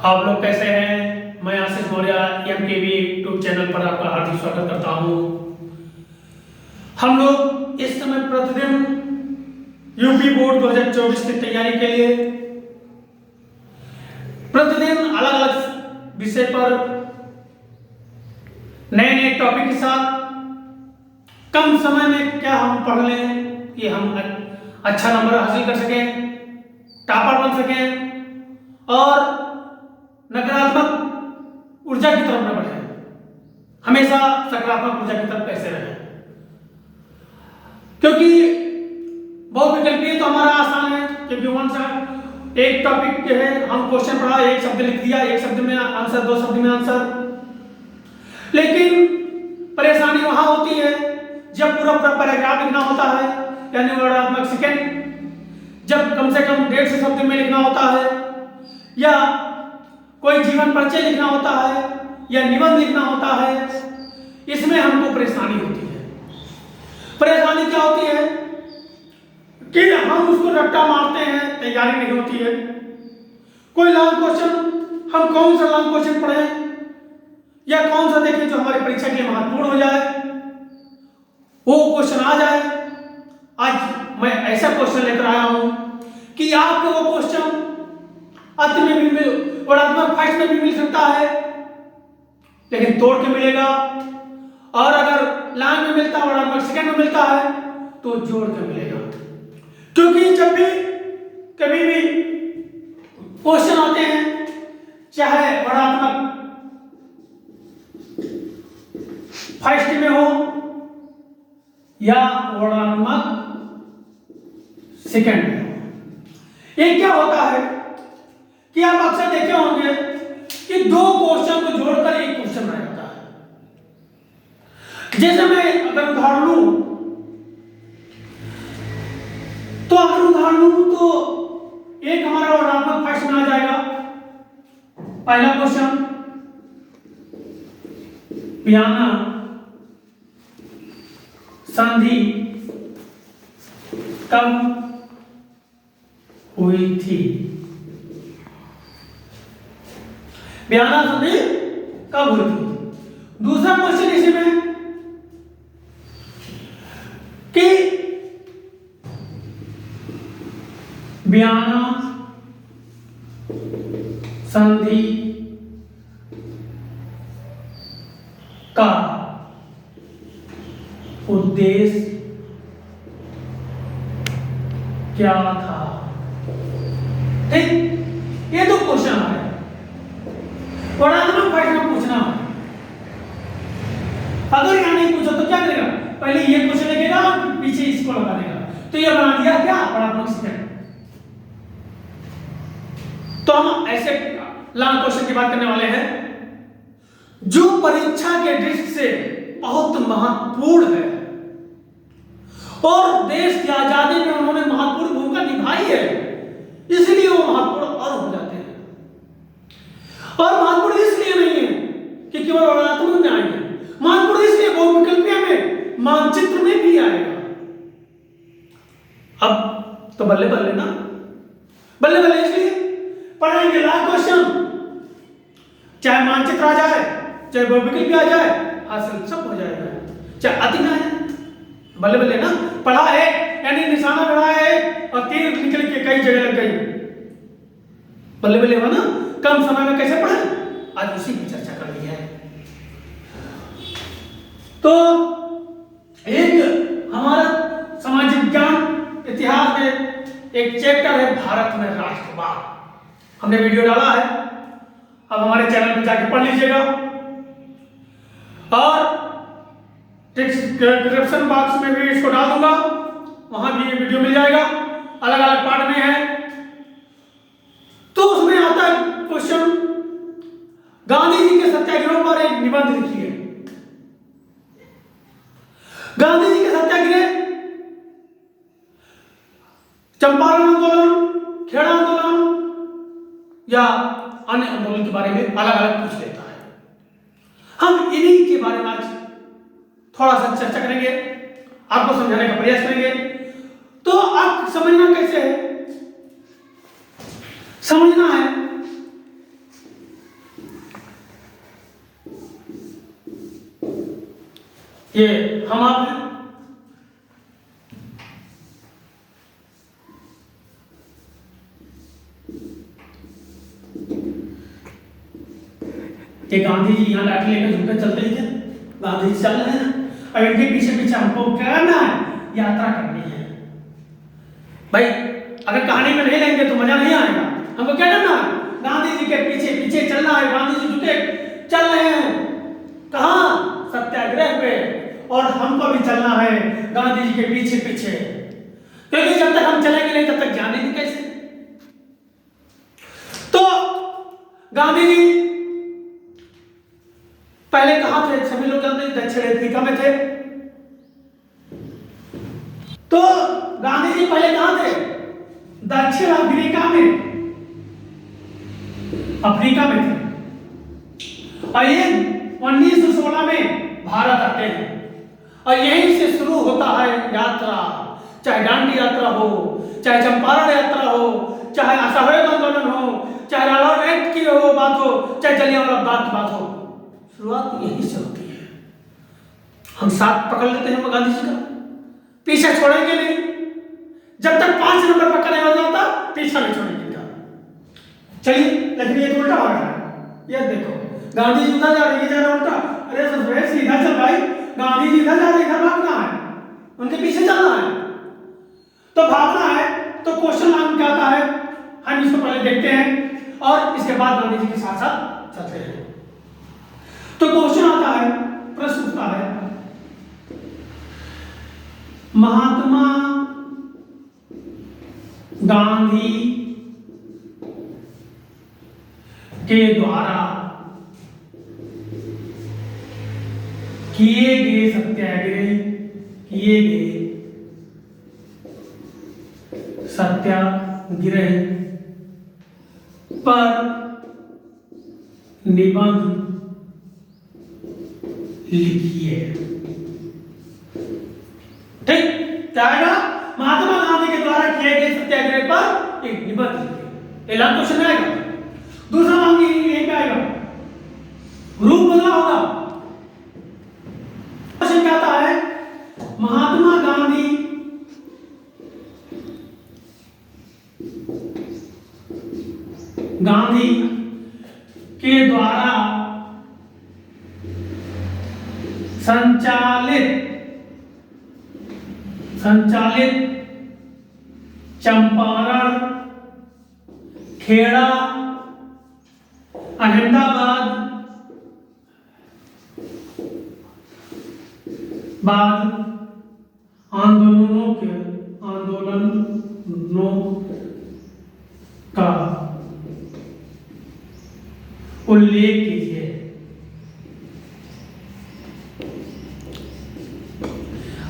आप लोग कैसे हैं? मैं आशीष मौर्य एमकेवी यूट्यूब चैनल पर आपका हार्दिक स्वागत करता हूं। हम लोग इस समय प्रतिदिन यूपी बोर्ड 2024 की तैयारी के लिए प्रतिदिन अलग अलग विषय पर नए नए टॉपिक के साथ कम समय में क्या हम पढ़ लें कि हम अच्छा नंबर हासिल कर सकें, टॉपर बन सकें और नकारात्मक ऊर्जा की तरफ न बढ़े, हमेशा सकारात्मक ऊर्जा की तरफ कैसे रहे। क्योंकि बहुविकल्पीय तो हमारा आसान है, क्योंकि वन सा एक टॉपिक के है, हम क्वेश्चन पढ़ा, एक शब्द लिख दिया, एक शब्द में आंसर, दो शब्द में आंसर। लेकिन परेशानी वहां होती है जब पूरा पूरा पैराग्राफ लिखना होता है, यानी वर्णात्मक सेकंड, जब कम से कम 150 शब्द में लिखना होता है, या कोई जीवन परिचय लिखना होता है, या निबंध लिखना होता है। इसमें हमको परेशानी होती है। परेशानी क्या होती है कि हम उसको रट्टा मारते हैं, तैयारी नहीं होती है। कोई लॉन्ग क्वेश्चन, हम कौन सा लॉन्ग क्वेश्चन पढ़ें या कौन सा देखें जो हमारी परीक्षा के लिए महत्वपूर्ण हो जाए, वो क्वेश्चन आ जाए। आज मैं ऐसा क्वेश्चन लेकर आया हूं कि आपको वो क्वेश्चन अंत में भी वर्णात्मक फर्स्ट में भी मिल सकता है, लेकिन तोड़ के मिलेगा, और अगर लाइन में मिलता है, वर्णात्मक सेकंड में mमिलता है, तो जोड़ के मिलेगा। क्योंकि जब भी कभी भी क्वेश्चन आते हैं, चाहे वर्णात्मक फर्स्ट में हो या वर्णात्मक सेकंड में हो, ये क्या होता है कि आप अक्सर देखे होंगे कि दो क्वेश्चन को जोड़कर एक क्वेश्चन बना जाता है। जैसे मैं अगर उदाहरण लूं तो एक हमारा वर्णात्मक फर्स्ट में आ जाएगा। पहला क्वेश्चन, पियाना संधि कब हुई थी? ब्याना संधि कब हुई थी? दूसरा क्वेश्चन इसी में कि ब्याना संधि का उद्देश्य क्या था? ठीक, ये तो क्वेश्चन है। वर्णात्मक फर्स्ट में पूछना है। अगर यहां नहीं पूछा तो क्या करेगा? पहले ये क्वेश्चन लिखेगा, पीछे इसको लगा देगा, तो ये बना दिया क्या? वर्णात्मक सेकंड। तो हम ऐसे लॉन्ग क्वेश्चन की बात करने वाले हैं जो परीक्षा के दृष्टि से बहुत महत्वपूर्ण है और देश की आजादी में उन्होंने महत्वपूर्ण भूमिका निभाई है, इसलिए वो महत्वपूर्ण और हो जाते हैं। और महत्वपूर्ण इसलिए नहीं है कि केवल वर्णात्मक में आएंगे, महत्वपूर्ण इसलिए बहुविकल्पीय में, मानचित्र में भी आएगा। अब तो बल्ले बल्ले ना, बल्ले बल्ले इसलिए पढ़ेंगे लाख क्वेश्चन, चाहे मानचित्र आ जाए, चाहे बहुविकल्पीय आ जाए, हासिल सब हो जाएगा, चाहे अति में आ जाए। बल्ले बल्ले ना, पढ़ा है यानी निशाना बढ़ाया है और तीर निकल के कई जगह लग गई। बल्ले बल्ले हो ना, कम समय में कैसे पढ़े, आज उसी की चर्चा कर ली है। तो एक हमारा सामाजिक विज्ञान इतिहास में एक चैप्टर है भारत में राष्ट्रवाद, हमने वीडियो डाला है, अब हमारे चैनल पर जाके पढ़ लीजिएगा, और डिस्क्रिप्शन बॉक्स में भी इसको डाल दूंगा, वहां भी ये वीडियो मिल जाएगा, अलग अलग पार्ट में है। तो उसमें आता है क्वेश्चन, गांधी जी के सत्याग्रह पर एक निबंध लिखिए। गांधी जी के सत्याग्रह, चंपारण आंदोलन, खेड़ा आंदोलन या अन्य आंदोलन के बारे में अलग अलग पूछ लेता है। हम इन्हीं के बारे में आज थोड़ा सा चर्चा करेंगे, आपको समझाने का प्रयास करेंगे। तो आप समझना कैसे है, समझना है ये हम आप हैं। ये गांधी जी यहाँ लाठी लेकर झुककर चलते ही थे, गांधी जी चल रहे हैं और इनके पीछे पीछे हमको क्या करना है, यात्रा करनी है। भाई अगर कहानी में नहीं लेंगे तो मजा नहीं आएगा। हमको क्या करना है, गांधी जी के पीछे पीछे चलना है। गांधी जी झुके चल रहे हैं कहाँ, सत्याग्रह पे, और हमको भी चलना है गांधी जी के पीछे पीछे, क्योंकि जब तक हम चलेंगे नहीं तब तक जानेंगे कैसे। तो गांधी जी पहले कहां थे, सभी लोग जानते हैं दक्षिण अफ्रीका में थे। तो गांधी जी पहले कहां थे, दक्षिण अफ्रीका में, अफ्रीका में थे। और ये 1916 में भारत आते हैं और यहीं से शुरू होता है यात्रा। चाहे दांडी यात्रा हो, चाहे चंपारण यात्रा हो, चाहे असहयोग आंदोलन हो, चाहे लाहौर एक्ट की हो बात हो, चाहे जलियांवाला बाग की बात हो, शुरुआत यहीं से होती है। हम साथ पकड़ लेते हैं गांधी जी का, पीछे छोड़ेंगे नहीं। जब तक 5 नंबर पकड़ नहीं हो जाता पीछा नहीं छोड़ेंगे। चलिए, लेकिन ये उल्टा हो रहा है। ये देखो गांधी जी उधर जा रहे हैं, जा रहा उल्टा। अरे सर सीधा चल भाई, गांधी जी इधर जा रहे हैं, इधर भागना है, उनके पीछे चलना है। तो भागना है तो क्वेश्चन मार्क क्या आता है, हम इसको पहले देखते हैं और इसके बाद गांधी जी के साथ साथ चलते हैं। तो क्वेश्चन आता है, प्रश्न उठता है, महात्मा गांधी के द्वारा किए गए सत्याग्रह, किए गए सत्याग्रह पर निबंध लिखिए। ठीक, क्या आएगा, महात्मा गांधी के द्वारा किए गए सत्याग्रह पर एक निबंध लिखिए। एलान क्वेश्चन आएगा। दूसरा मांगी यही क्या आएगा, रूप बदला होगा। क्वेश्चन क्या आता है, महात्मा गांधी के द्वारा संचालित चंपारण, खेड़ा, अहमदाबाद आंदोलनों का उल्लेख कीजिए।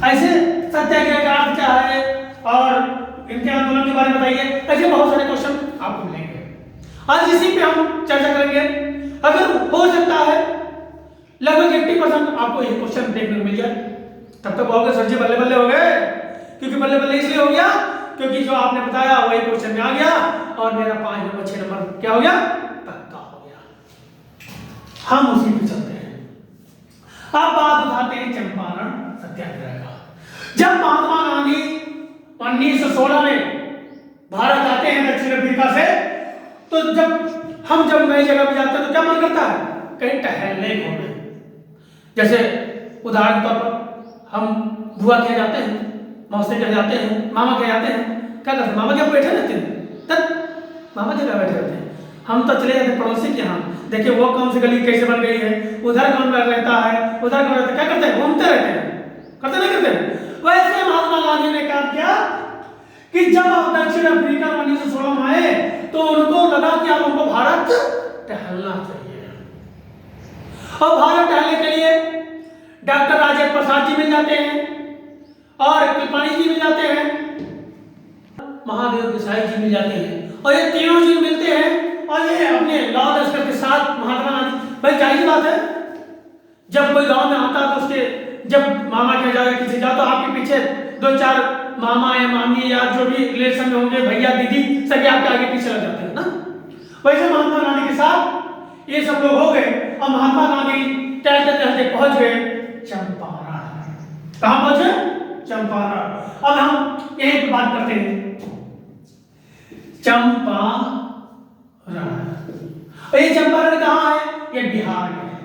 ऐसे सत्याग्रह का अर्थ क्या है और इनके आंदोलन के बारे में बताइए। ऐसे बहुत सारे क्वेश्चन आपको मिलेंगे, आज इसी पे हम चर्चा करेंगे। अगर हो सकता है लगभग 80% आपको ये क्वेश्चन देखने को मिल जाए, तब तक कहोगे सर जी बल्ले बल्ले हो गए। क्योंकि बल्ले बल्ले इसलिए हो गया क्योंकि जो आपने बताया वही क्वेश्चन में आ गया और मेरा 5 नंबर 6 नंबर क्या हो गया, पक्का हो गया। हम उसी पे चलते हैं। अब बात उठाते हैं चंपारण सत्याग्रह का। जब महात्मा गांधी 1916 में भारत आते हैं दक्षिण अफ्रीका से, तो जब नई जगह पे जाते हैं तो क्या मन करता है, कहीं टहलने घूमने। जैसे उदाहरण तौर पर हम बुआ के जाते हैं, मौसी के जाते हैं, मामा के जाते हैं, क्या करते हैं, मामा के बैठे रहते हैं, तब मामा के बैठे रहते हैं। हम तो चले जाते हैं पड़ोसी के यहाँ, देखिए वो कौन सी गली कैसे बन गई है, उधर कौन रहता है, उधर कौन रहता है, क्या करते हैं, घूमते रहते हैं, करते नहीं करते। वैसे महात्मा गांधी ने काम किया कि जब आप दक्षिण अफ्रीका 1916 में आए तो उनको लगा कि अब उनको भारत टहलना चाहिए। और भारत टहलने के लिए डॉक्टर राजेंद्र प्रसाद जी मिल जाते हैं और कृपाणी जी मिल जाते हैं, महादेव देसाई जी मिल जाते हैं, और ये तीनों जी मिलते हैं और ये अपने लॉ लश्कर के साथ महात्मा गांधी। भाई जाहिर बात है, जब कोई गांव में आता है तो उसके जब मामा के जाए किसी जाओ तो आपके पीछे 2-4 मामा या मामी या जो भी रिलेशन में होंगे, भैया दीदी, सभी आपके आगे पीछे लग जाते हैं ना। वैसे महात्मा गांधी के साथ ये सब लोग हो गए और महात्मा गांधी टहलते टहलते पहुंच गए चंपारण। कहां पहुंचे? चंपारण। अब हम यहीं पे बात करते हैं चंपारण। और ये चंपारण कहां है? ये बिहार में है।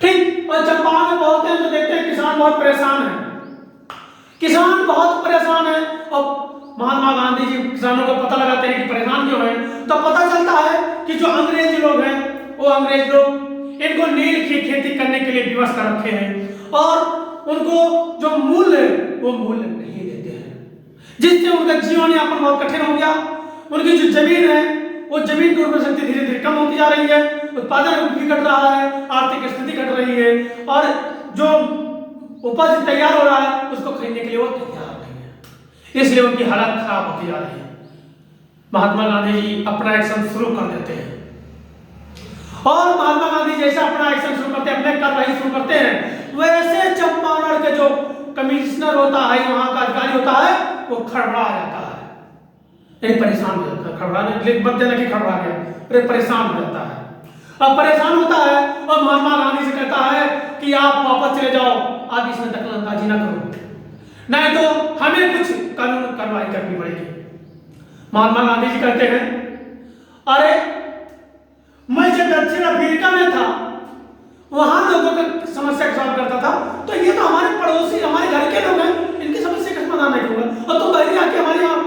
ठीक। और चंपारण में पहुंचते हैं तो देखते हैं किसान बहुत परेशान है। किसान बहुत परेशान है। और महात्मा गांधी जी किसानों को पता लगाते हैं कि परेशान क्यों है, तो पता चलता है कि जो अंग्रेज लोग हैं, वो अंग्रेज लोग इनको नील की खेती करने के लिए विवश कर रखे हैं और उनको जो मूल्य है वो मूल्य नहीं देते हैं, जिससे उनका जीवन यापन बहुत कठिन हो गया। उनकी जो जमीन है वो जमीन की उर्वरा शक्ति धीरे धीरे कम होती जा रही है, उत्पादन भी घट रहा है, आर्थिक स्थिति घट रही है और जो उपज तैयार हो रहा है उसको खरीदने के लिए वो तैयार नहीं है, इसलिए उनकी हालत खराब होती जा रही है। महात्मा गांधी जी अपना एक्शन शुरू कर देते हैं और महात्मा गांधी जैसे अपना एक्शन शुरू करते हैं, अपने कार्रवाई शुरू करते हैं, वैसे चंपारण के जो कमिश्नर होता है, वहां का अधिकारी होता है, वो खड़बड़ा जाता है, यानी परेशान हो जाता है। खड़बड़ाने मत देना कि खड़बड़ा गया, अरे परेशान हो जाता है। अब परेशान होता है और महात्मा गांधी से कहता है कि आप वापस चले जाओ, आप इसमें दखलंदाजी ना करो, नहीं तो हमें कुछ कानून कार्रवाई करनी पड़ेगी। महात्मा गांधी जी कहते हैं, अरे मैं जब दक्षिण अफ्रीका में था वहां लोगों की समस्या का सॉल्व करता था, तो ये तो हमारे पड़ोसी हमारे घर के लोग हैं, इनकी समस्या का समाधान नहीं होगा और तुम बाहर आके हमारे यहाँ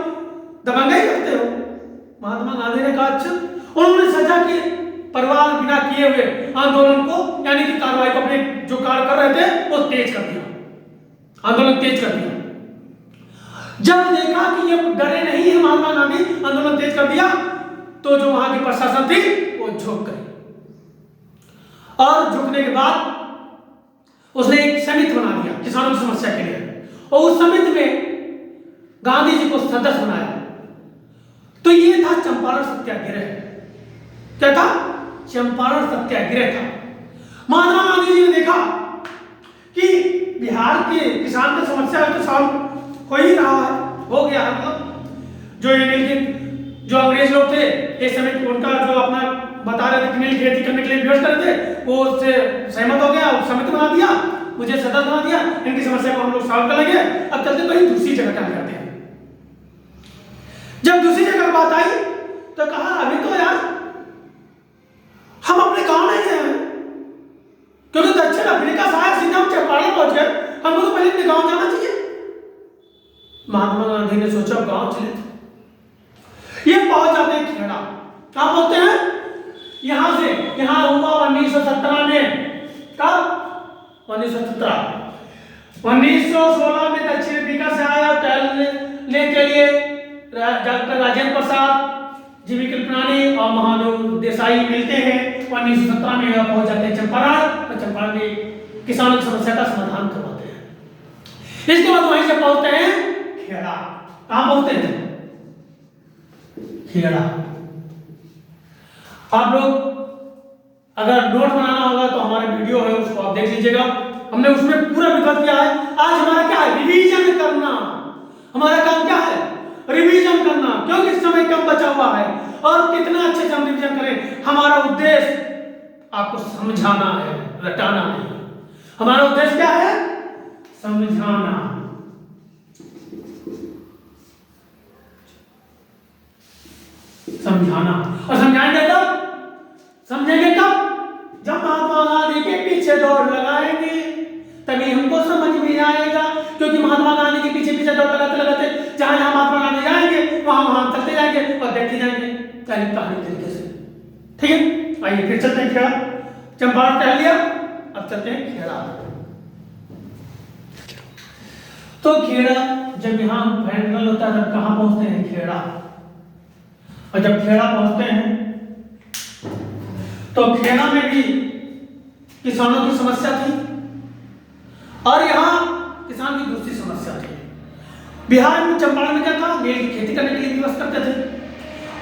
दबंगाई करते हो। महात्मा गांधी ने कहा अच्छा। उन्होंने सजा की परवाह बिना किए हुए आंदोलन को, यानी कि कार्रवाई को, अपने जो कार्य कर रहे थे वो तेज कर दिया, आंदोलन तेज कर दिया। जब देखा कि ये डरे नहीं है महात्मा गांधी, आंदोलन तेज कर दिया, तो जो वहां की प्रशासन थी वो झुक गई और झुकने के बाद उसने एक समिति बना दिया किसानों की समस्या के लिए और उस समिति में गांधी जी को सदस्य बनाया। तो ये था चंपारण सत्याग्रह। क्या था? चंपारण सत्याग्रह था। महात्मा गांधी जी ने देखा कि बिहार के किसान की समस्या है तो सॉल्व हो ही रहा है, हो गया है, मतलब जो अंग्रेज लोग थे इस समय उनका जो अपना बता रहे थे कि नील खेती करने के लिए विवश कर थे, वो उससे सहमत हो गया, समिति बना दिया, मुझे सदस्य बना दिया, इनकी समस्या को हम लोग सॉल्व कर लेंगे। अब चलते कहीं दूसरी जगह क्या करते हैं। जब दूसरी जगह बात आई तो कहा अभी तो यार हम अपने गांव नहीं गए हैं, क्योंकि दक्षिण अफ्रीका से आए सीधे हम चंपारण पहुंच गए, हमको तो पहले अपने गांव जाना चाहिए। महात्मा गांधी ने सोचा गांव चले, ये पहुंच जाते हैं खेड़ा। कहां पहुंचते हैं? यहां से, यहां हुआ 1917 में। कब? 1917। 1916 में दक्षिण अफ्रीका से आया टहलने के लिए डॉक्टर राजेंद्र प्रसाद, जीवी कृपलानी और महादेव देसाई मिलते हैं। 1917 में यह पहुंच जाते हैं चंपारण और चंपारण में किसानों की समस्या का समाधान करवाते हैं। इसके बाद वहीं से पहुंचते हैं खेड़ा। कहां पहुंचते हैं? खेड़ा। आप लोग अगर नोट बनाना होगा तो हमारे वीडियो है उसको आप देख लीजिएगा, हमने उसमें पूरा विकल्प किया है। आज हमारा क्या है? रिवीजन करना। हमारा काम क्या है? रिवीजन करना, क्योंकि समय कम बचा हुआ है और कितना अच्छे से हम रिवीजन करें। हमारा उद्देश्य आपको समझाना है, रटाना नहीं। हमारा उद्देश्य क्या है? समझाना। समझाना। और समझाएंगे कब? समझेंगे कब? जब महात्मा गांधी के पीछे दौड़ लगाएंगे तभी हमको समझ में आएगा, क्योंकि महात्मा गांधी के पीछे पीछे दौड़ लगाते लगाते जहां जहां महात्मा गांधी जाएंगे वहां वहां चलते जाएंगे और देखते जाएंगे कहानी तरीके से। ठीक है, आइए फिर चलते हैं खेड़ा। चंपारण कह लिया, अब चलते हैं खेड़ा। तो खेड़ा जब यहाँ फाइनल होता है तब कहां पहुंचते हैं? खेड़ा। और जब खेड़ा पहुंचते हैं तो खेड़ा में भी किसानों की समस्या थी और यहाँ किसान की दूसरी समस्या थी। बिहार में चंपारण में क्या था? नील की खेती करने के लिए व्यवस्था करते थे।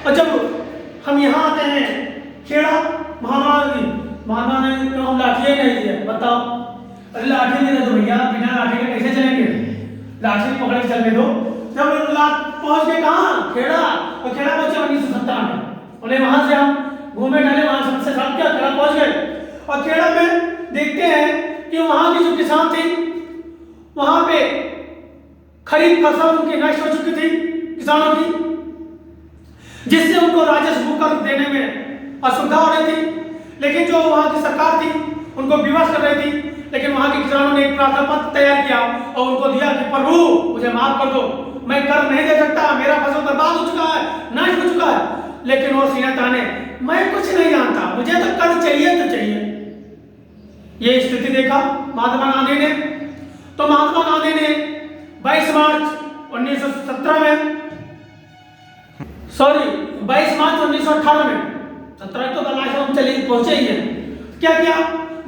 और जब हम यहाँ आते हैं खेड़ा, महात्मा ने तो हम लाठी नहीं दिया, बताओ। अरे लाठी नहीं दे दो भैया, बिना लाठी के कैसे चलेंगे? लाठी पकड़ के चलने दो। जब पहुंच गए कहाँ? खेड़ा। और खेड़ा पहुंचे 1917 में। उन्हें वहां से हम घूमे टहले, वहां समस्या सॉल्व किया, खेड़ा पहुंच गए। और खेड़ा में देखते हैं कि वहां के जो किसान थे वहां पे खरीफ फसल उनकी नष्ट हो चुकी थी किसानों की, जिससे उनको राजस्व कर देने में असुविधा हो रही थी। लेकिन जो वहां की सरकार थी उनको विवश कर रही थी, लेकिन वहां के किसानों ने एक प्रार्थना पत्र तैयार किया और उनको दिया कि प्रभु मुझे माफ कर दो, मैं कर नहीं दे सकता, मेरा फसल बर्बाद हो चुका है, नष्ट हो चुका है। लेकिन वो सीना ताने, मैं कुछ नहीं जानता, मुझे तो कर चाहिए तो चाहिए। ये स्थिति देखा महात्मा गांधी ने। तो महात्मा गांधी ने 22 मार्च 1917 में, सॉरी 22 मार्च 1918 में, 17 तो लास्ट हम चले पहुंचे ही है, क्या किया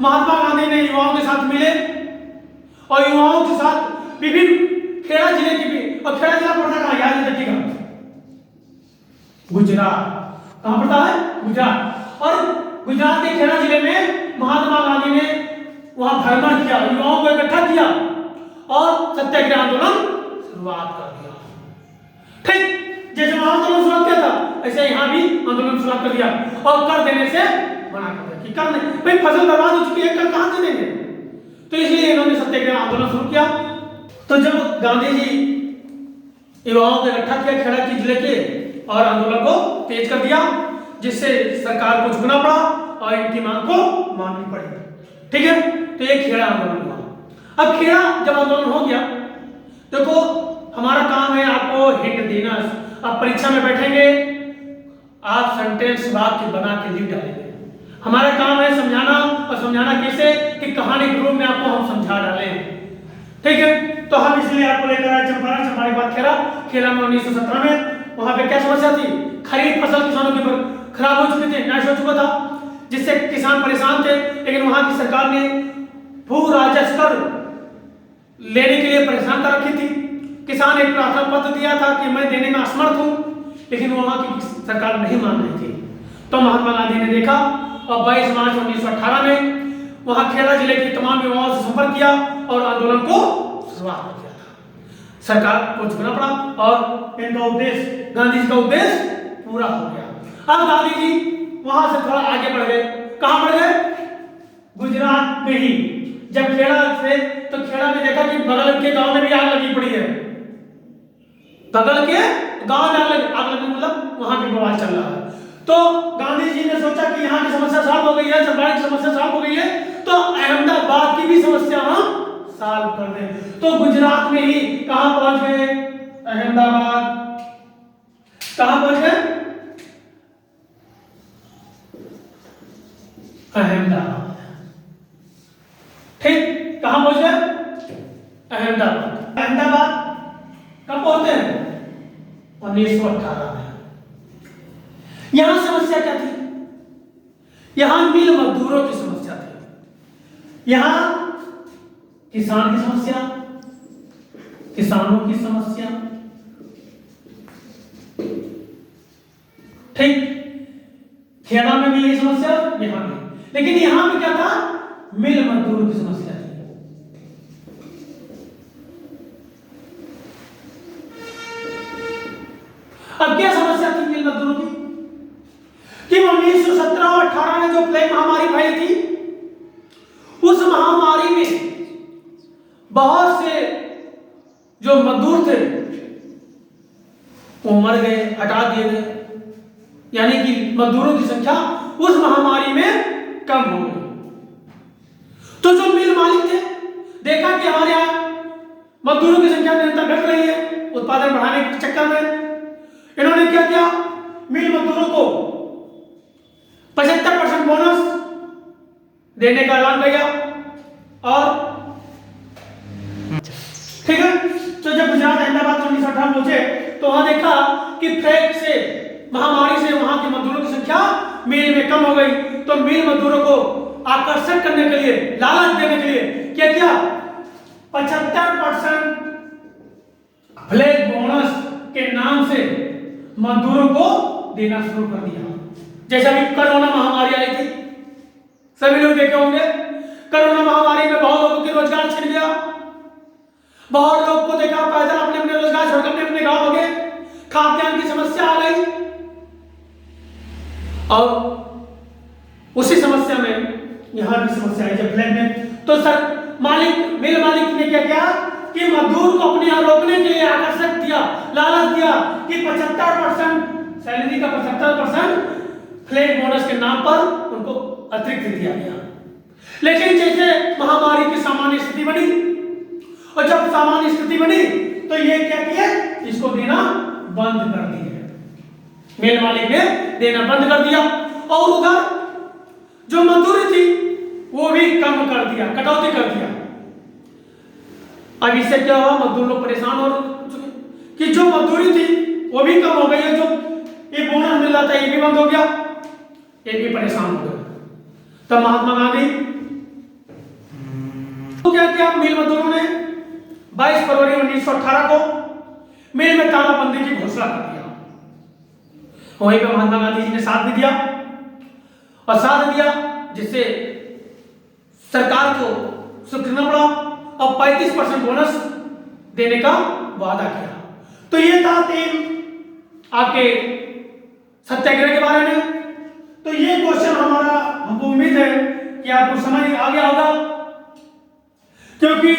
महात्मा गांधी ने युवाओं के साथ मिले और युवाओं के साथ विभिन्न खेड़ा जिले की भी, और खेड़ा जिला पड़ता कहां, याद रखिएगा, गुजरात। कहां पड़ता है? गुजरात। और गुजरात के खेड़ा जिले में महात्मा गांधी ने वहां भ्रमण किया, युवाओं को इकट्ठा किया और सत्याग्रह आंदोलन शुरुआत कर दिया। ठीक जैसे वहां आंदोलन शुरुआत किया था ऐसे यहां भी आंदोलन शुरुआत कर दिया और कर देने से मना कर दिया कि कर नहीं, भाई फसल बर्बाद हो चुकी है, कर कहां से देंगे। तो इसलिए इन्होंने सत्याग्रह आंदोलन शुरू किया। तो जब गांधी जी युवाओं को इकट्ठा किया खेड़ा की जिले के और आंदोलन को तेज कर दिया, जिससे सरकार को झुकना पड़ा और इनकी मांग को माननी पड़ी। ठीक है, तो ये खेड़ा आंदोलन हुआ। अब खेड़ा जब आंदोलन हो गया, देखो हमारा काम है आपको हिंट देना। अब परीक्षा में बैठेंगे आप सेंटेंस वाक्य बना के लिख डालेंगे। हमारा काम है समझाना, और समझाना कैसे कि कहानी के रूप में आपको हम समझा डालें। ठीक है, तो हम इसलिए आपको लेकर आए चंपारण, चंपारण के बाद खेड़ा। खेड़ा में 1917 में वहां पे क्या समस्या थी, खरीफ फसल किसानों के ऊपर खराब हो चुके थे, नष्ट हो चुका था, जिससे किसान परेशान थे। लेकिन वहां की सरकार ने भू राजस्व कर लेने के लिए परेशान कर रखी थी। किसान एक प्रार्थना पत्र दिया था कि मैं देने में असमर्थ हूं, लेकिन वहां की सरकार नहीं मान रही थी। तो महात्मा गांधी ने देखा और 22 मार्च 1918 में वहां खेड़ा जिले के तमाम युवाओं से संपर्क किया और आंदोलन को शुरुआत कर दिया था। सरकार को झुकना पड़ा और इनका उद्देश्य, गांधी जी का उद्देश्य पूरा हो गया। अब गांधी जी वहां से थोड़ा आगे बढ़ गए। कहां बढ़ गए? गुजरात में ही। जब खेड़ा से, तो खेड़ा में देखा कि बगल के गांव में भी आग लगी पड़ी है, बगल के गांव में आग लगी मतलब वहां भी बवाल चल रहा है। तो गांधी जी ने सोचा कि यहाँ की समस्या सॉल्व हो गई है, चंपारण की समस्या सॉल्व हो गई है, तो अहमदाबाद की भी समस्या हम सॉल्व कर दें। तो गुजरात में ही कहां पहुंच गए? अहमदाबाद। कहां पहुंच गए? अहमदाबाद। ठीक, कहां पहुंच गए? अहमदाबाद। अहमदाबाद कब पहुंचे हैं? 1918 में। यहां समस्या क्या थी? यहां मिल मजदूरों की समस्या थी। यहां किसान की समस्या, किसानों की समस्या। ठीक, खेड़ा में भी यही समस्या, यहां भी। लेकिन यहां पे क्या था? मिल मजदूरों की समस्या थी। अब क्या समस्या थी मिल मजदूरों की? कि 1917 और 18 में जो प्लेग महामारी फैली थी, उस महामारी में बहुत से जो मजदूर थे वो मर गए, हटा दिए गए। यानी कि मजदूरों की संख्या उस महामारी में कम हो गई। तो जो मिल मालिक थे, देखा कि हमारे यहां मजदूरों की संख्या निरंतर घट रही है, उत्पादन बढ़ाने के चक्कर में इन्होंने क्या किया? मिल मजदूरों को 75% बोनस देने का ऐलान किया। और ठीक है, तो जब गुजरात अहमदाबाद 1918 पहुंचे तो वहां देखा कि प्लेग से, महामारी से वहां के मजदूरों की संख्या मिल में कम हो गई। तो मिल मजदूरों को आकर्षित करने के लिए, लालच देने के लिए क्या किया? 75% प्लेग बोनस के नाम से मजदूरों को देना शुरू कर दिया। जैसे अभी कोरोना महामारी आई थी, सभी लोग देखे होंगे, कोरोना महामारी में बहुत लोगों के रोजगार छिन गया। बहुत लोग को देखा पैदल अपने अपने रोजगार छोड़कर अपने अपने गांव हो गए, खाद्यान्न की समस्या आ गई। और उसी समस्या में यहां भी समस्या आई। जब प्लेग में तो सर मिल मालिक ने क्या किया कि मजदूर को अपने यहाँ रोकने के लिए आकर्षक दिया, लालच दिया कि 75% सैलरी का 75% फ्लैग बोनस के नाम पर उनको अतिरिक्त दिया गया। लेकिन जैसे महामारी की सामान्य स्थिति बनी, और जब सामान्य स्थिति बनी तो ये क्या किया, इसको देना बंद कर दिया, मिल मालिक ने देना बंद कर दिया। और उधर जो मजदूरी थी वो भी कम कर दिया, कटौती कर दिया। अब इससे क्या हुआ, मजदूर लोग परेशान हो चुके कि जो मजदूरी थी वो भी कम हो गई है, जो ये बोनस मिल रहा था ये भी बंद हो गया, ये भी परेशान हो गए। तब महात्मा गांधी तो क्या किया, मिल मजदूरों ने 22 फरवरी 1918 को मिल में तालाबंदी की घोषणा कर दिया। वहीं पे महात्मा गांधी जी ने साथ भी दिया, और साथ दिया जिससे सरकार को सुख न पड़ा और 35% बोनस देने का वादा किया। तो ये था 3 आपके सत्याग्रह के बारे में। तो ये क्वेश्चन हमारा, हमको उम्मीद है कि आपको समझ आ गया होगा, क्योंकि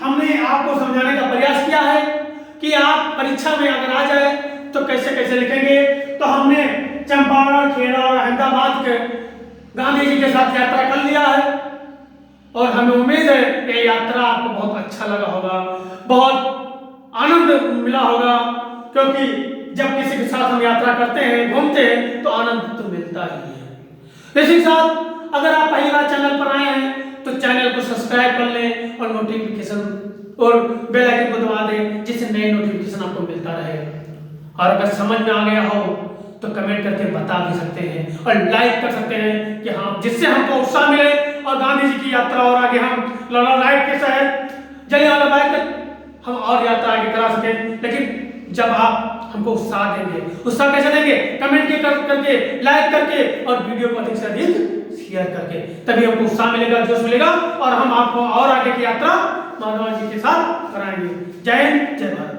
हमने आपको समझाने का प्रयास किया है कि आप परीक्षा में अगर आ जाए तो कैसे कैसे लिखेंगे। तो हमने चंपारण, खेड़ा और अहमदाबाद के गांधी जी के साथ यात्रा कर लिया है, और हमें उम्मीद है ये यात्रा आपको बहुत अच्छा लगा होगा, बहुत आनंद मिला होगा, क्योंकि जब किसी के साथ हम यात्रा करते हैं, घूमते हैं, तो आनंद तो मिलता ही है। इसी के साथ अगर आप पहली बार चैनल पर आए हैं तो चैनल को सब्सक्राइब कर लें और नोटिफिकेशन और बेल आइकन को दबा दें, जिससे नए नोटिफिकेशन आपको मिलता रहे। और अगर समझ में आ गया हो तो कमेंट करके बता भी सकते हैं और लाइक कर सकते हैं कि हाँ, जिससे हमको उत्साह मिले और गांधी जी की यात्रा और आगे हम लाला लाइट के शहर जलियांवाला बाग तक हम और यात्रा आगे करा सकें। लेकिन जब आप हमको उत्साह देंगे, उत्साह कैसे देंगे, कमेंट के करके, लाइक करके और वीडियो को अधिक से अधिक शेयर करके, तभी हमको उत्साह मिलेगा, जोश मिलेगा, और हम आपको और आगे की यात्रा महात्मा जी के साथ कराएंगे। जय हिंद, जय भारत।